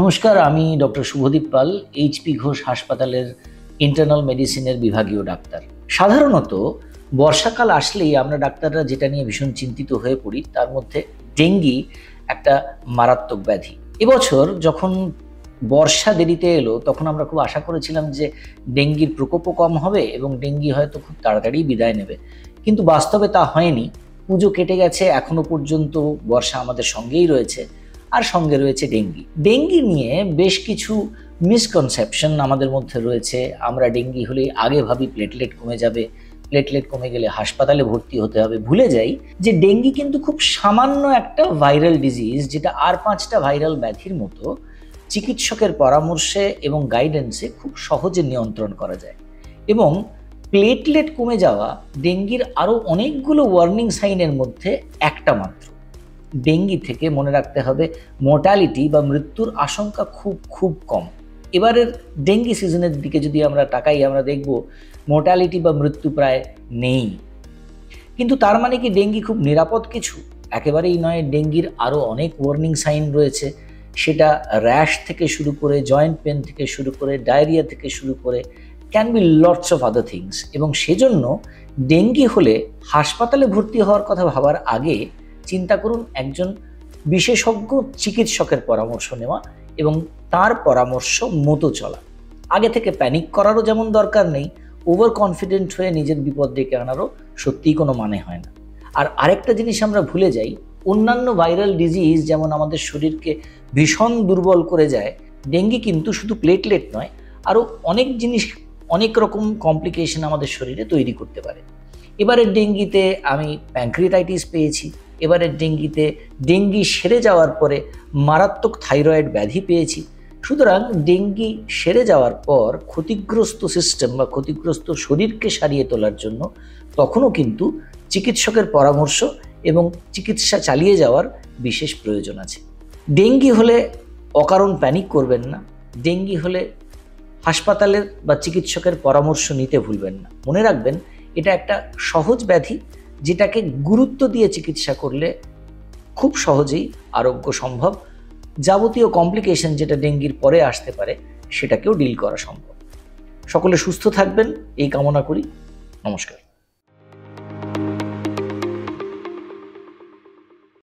নমস্কার, আমি ডক্টর শুভদীপ পাল, এইচপি ঘোষ হাসপাতালের ইন্টারনাল মেডিসিনের বিভাগীয় ডাক্তার। সাধারণত বর্ষাকাল আসলেই আমরা ডাক্তাররা যেটা নিয়ে ভীষণ চিন্তিত হয়ে পড়ি তার মধ্যে ডেঙ্গি একটা মারাত্মক ব্যাধি। এবছর যখন বর্ষা দেরিতে এলো তখন আমরা খুব আশা করেছিলাম যে ডেঙ্গির প্রকোপও কম হবে এবং ডেঙ্গি হয়তো খুব তাড়াতাড়ি বিদায় নেবে, কিন্তু বাস্তবে তা হয়নি। পুজো কেটে গেছে, এখনো পর্যন্ত বর্ষা আমাদের সঙ্গেই রয়েছে, আর সঙ্গে রয়েছে ডেঙ্গি। ডেঙ্গি নিয়ে বেশ কিছু মিসকনসেপশন আমাদের মধ্যে রয়েছে। আমরা ডেঙ্গি হলে আগে ভাবি প্লেটলেট কমে যাবে, প্লেটলেট কমে গেলে হাসপাতালে ভর্তি হতে হবে। ভুলে যাই যে ডেঙ্গি কিন্তু খুব সামান্য একটা ভাইরাল ডিজিজ, যেটা আর 5টা ভাইরাল ব্যাধির মতো চিকিৎসকের পরামর্শে এবং গাইডেন্সে খুব সহজে নিয়ন্ত্রণ করা যায়। এবং প্লেটলেট কমে যাওয়া ডেঙ্গির আরও অনেকগুলো ওয়ার্নিং সাইনের মধ্যে একটা মাত্র। ডেঙ্গি থেকে মনে রাখতে হবে মর্টালিটি বা মৃত্যুর আশঙ্কা খুব খুব কম। এবারের ডেঙ্গি সিজনের দিকে যদি আমরা তাকাই, আমরা দেখব মর্টালিটি বা মৃত্যু প্রায় নেই। কিন্তু তার মানে কি ডেঙ্গি খুব নিরাপদ কিছু? একেবারেই নয়। ডেঙ্গির আরও অনেক ওয়ার্নিং সাইন রয়েছে, সেটা র্যাশ থেকে শুরু করে, জয়েন্ট পেন থেকে শুরু করে, ডায়রিয়া থেকে শুরু করে, can be lots of other things. এবং সেজন্য ডেঙ্গি হলে হাসপাতালে ভর্তি হওয়ার কথা ভাবার আগে চিন্তা করুন একজন বিশেষজ্ঞ চিকিৎসকের পরামর্শ নেওয়া এবং তার পরামর্শ মতো চলা। আগে থেকে প্যানিক করারও যেমন দরকার নেই, ওভার কনফিডেন্ট হয়ে নিজের বিপদ ডেকে আনারও সত্যিই কোনো মানে হয় না। আর আরেকটা জিনিস আমরা ভুলে যাই, অন্যান্য ভাইরাল ডিজিজ যেমন আমাদের শরীরকে ভীষণ দুর্বল করে যায়, ডেঙ্গি কিন্তু শুধু প্লেটলেট নয়, আরও অনেক জিনিস, অনেক রকম কমপ্লিকেশন আমাদের শরীরে তৈরি করতে পারে। এবারের ডেঙ্গিতে আমি প্যানক্রিয়াটাইটিস পেয়েছি, এবারের ডেঙ্গিতে ডেঙ্গি সেরে যাওয়ার পরে মারাত্মক থাইরয়েড ব্যাধি পেয়েছি। সুতরাং ডেঙ্গি সেরে যাওয়ার পর ক্ষতিগ্রস্ত সিস্টেম বা ক্ষতিগ্রস্ত শরীরকে সারিয়ে তোলার জন্য তখনও কিন্তু চিকিৎসকের পরামর্শ এবং চিকিৎসা চালিয়ে যাওয়ার বিশেষ প্রয়োজন আছে। ডেঙ্গি হলে অকারণ প্যানিক করবেন না। ডেঙ্গি হলে হাসপাতালের বা চিকিৎসকের পরামর্শ নিতে ভুলবেন না। মনে রাখবেন এটা একটা সহজ ব্যাধি, যেটাকে গুরুত্ব দিয়ে চিকিৎসা করলে খুব সহজেই আরোগ্য সম্ভব। যাবতীয় কমপ্লিকেশন যেটা ডেঙ্গির পরে আসতে পারে সেটাকেও ডিল করা সম্ভব। সকলে সুস্থ থাকবেন এই কামনা করি। নমস্কার।